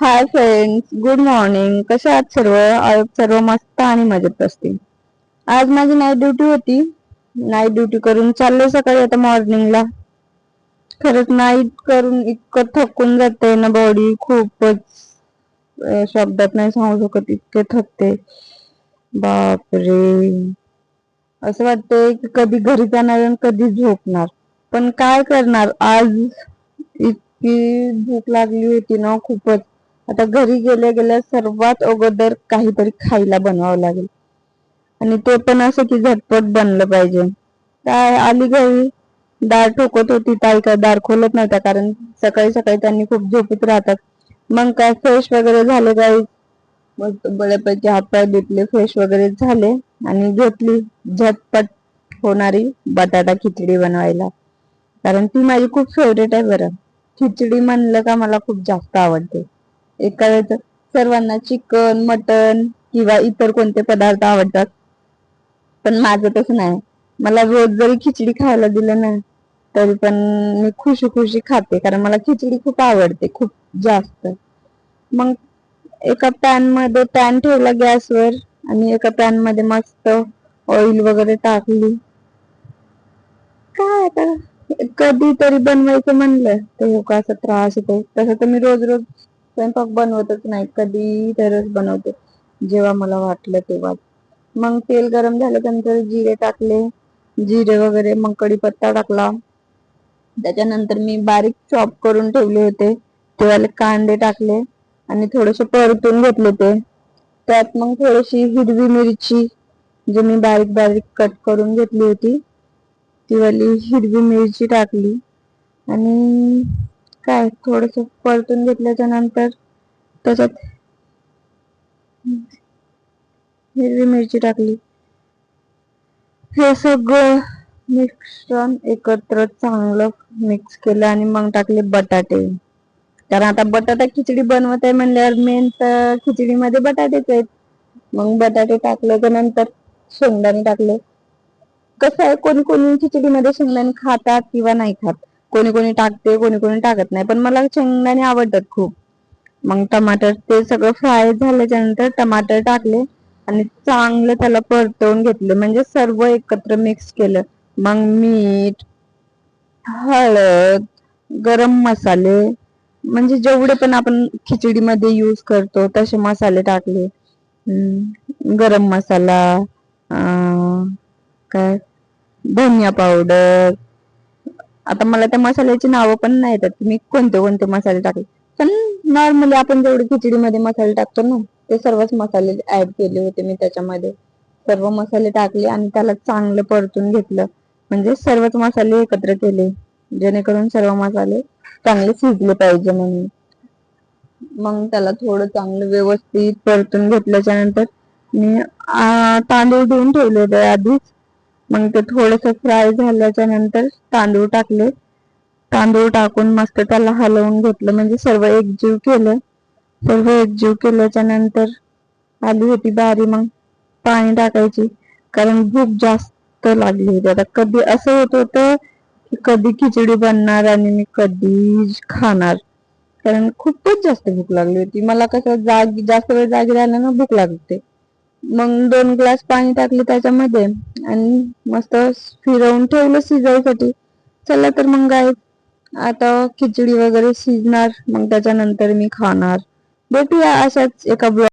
Hi friends, good morning. कशा आहात सर्व? सर्व मस्त आणि मजेत असतील. आज माझी नाईट ड्युटी होती. नाईट ड्युटी करून चालले सकाळी आता मॉर्निंगला. खरंच नाईट करून इतकं थकून जाते ना बॉडी, खूपच शब्दात नाही सांगू शकत इतके थकते. बापरे, असं वाटतंय की कधी घरी जाणार आणि कधी झोपणार. पण काय करणार, आज इतकी भूक लागली होती ना खूपच. आता घरी गेल्या गेल्या सर्वात अगोदर काहीतरी खायला बनवावं लागेल, आणि ते पण असं की झटपट बनलं पाहिजे. काय आली घरी, दार ठोकत होती, ताई काय दार खोलत नव्हत्या, कारण सकाळी सकाळी त्यांनी खूप झोपीत राहतात. मग काय फ्रेश वगैरे झाले, काही मस्त बऱ्यापैकी हातपाय धुतले, फ्रेश वगैरे झाले आणि घेतली झटपट होणारी बटाटा खिचडी बनवायला. कारण ती माझी खूप फेवरेट आहे बरं. खिचडी म्हणलं का मला खूप जास्त आवडते. एका वेळेस सर्वांना चिकन, मटन किंवा इतर कोणते पदार्थ आवडतात, पण माझं तसं नाही. मला रोज जरी खिचडी खायला दिलं ना तरी पण मी खुशी खुशी खाते, कारण मला खिचडी खूप आवडते, खूप जास्त. मग एका पॅन ठेवला गॅसवर आणि एका पॅन मध्ये मस्त ऑइल वगैरे टाकली. काय आता कधीतरी बनवायचं म्हणलं तर असा त्रास होतो. तसं तर मी रोज रोज स्वयंपाक बनवतच नाही, कधी तरच बनवते, जेव्हा मला वाटलं तेव्हा. मग तेल गरम झाल्यानंतर जिरे टाकले, जिरे वगैरे, मग कढीपत्ता टाकला. त्याच्यानंतर मी बारीक चॉप करून ठेवले होते ते वाले कांदे टाकले आणि थोडेसे परतून घेतले ते. त्यात मग थोडीशी हिरवी मिरची, जी मी बारीक बारीक कट करून घेतली होती, ती वाली हिरवी मिरची टाकली. आणि काय थोडस परतून घेतल्याच्या नंतर त्याच्यात हिरवी मिरची टाकली. हे सगळं मिश्रण एकत्र चांगलं मिक्स केलं आणि मग टाकले बटाटे. कारण आता बटाटा खिचडी बनवत आहे म्हणल्यावर मेन तर खिचडीमध्ये बटाटेच आहेत. मग बटाटे टाकल्याच्या नंतर शेंगदाणे टाकले. कसं आहे, कोणी कोणी खिचडीमध्ये शेंगदाणे खातात किंवा नाही खात, कोणी कोणी टाकते, कोणी कोणी टाकत नाही, पण मला शेंगदाणे आवडतात खूप. मग टमाटर, ते सगळं फ्राय झाल्याच्या नंतर टमाटर टाकले आणि चांगलं त्याला परतवून घेतलं, म्हणजे सर्व एकत्र मिक्स केलं. मग मीठ, हळद, गरम मसाले, म्हणजे जेवढे पण आपण खिचडीमध्ये यूज करतो तसे मसाले टाकले. गरम मसाला, काय धनिया पावडर. आता मला त्या मसाल्याची नावं पण नाही येतात, मी कोणते कोणते मसाले टाकले, पण नॉर्मली आपण जेवढे खिचडीमध्ये मसाले टाकतो ना ते सर्वच मसाले ऍड केले होते मी त्याच्यामध्ये. सर्व मसाले टाकले आणि त्याला चांगलं परतून घेतलं, म्हणजे सर्वच मसाले एकत्र केले, जेणेकरून सर्व मसाले चांगले शिजले पाहिजे म्हणून. मग त्याला थोडं चांगलं व्यवस्थित परतून घेतल्याच्या नंतर मी तांदूळ धुवून ठेवले होते आधीच. मग ते थोडस फ्राय झाल्याच्या नंतर तांदूळ टाकले. तांदूळ टाकून मस्त त्याला हलवून घेतलं, म्हणजे सर्व एकजीव केलं. सर्व एकजीव केल्याच्या नंतर आली होती बारी, मग पाणी टाकायची, कारण भूक जास्त लागली होती. आता कधी असं होत होतं की कधी खिचडी बनणार आणि मी कधी खाणार, कारण खूपच जास्त भूक लागली होती मला. कसं जास्त वेळ जागी राहिलं ना भूक लागते. मग 2 ग्लास पाणी टाकले त्याच्यामध्ये आणि मस्त फिरवून ठेवलं शिजायसाठी. चला तर मग काय, आता खिचडी वगैरे शिजणार, मग त्याच्यानंतर मी खाणार. भेटूया अशाच एका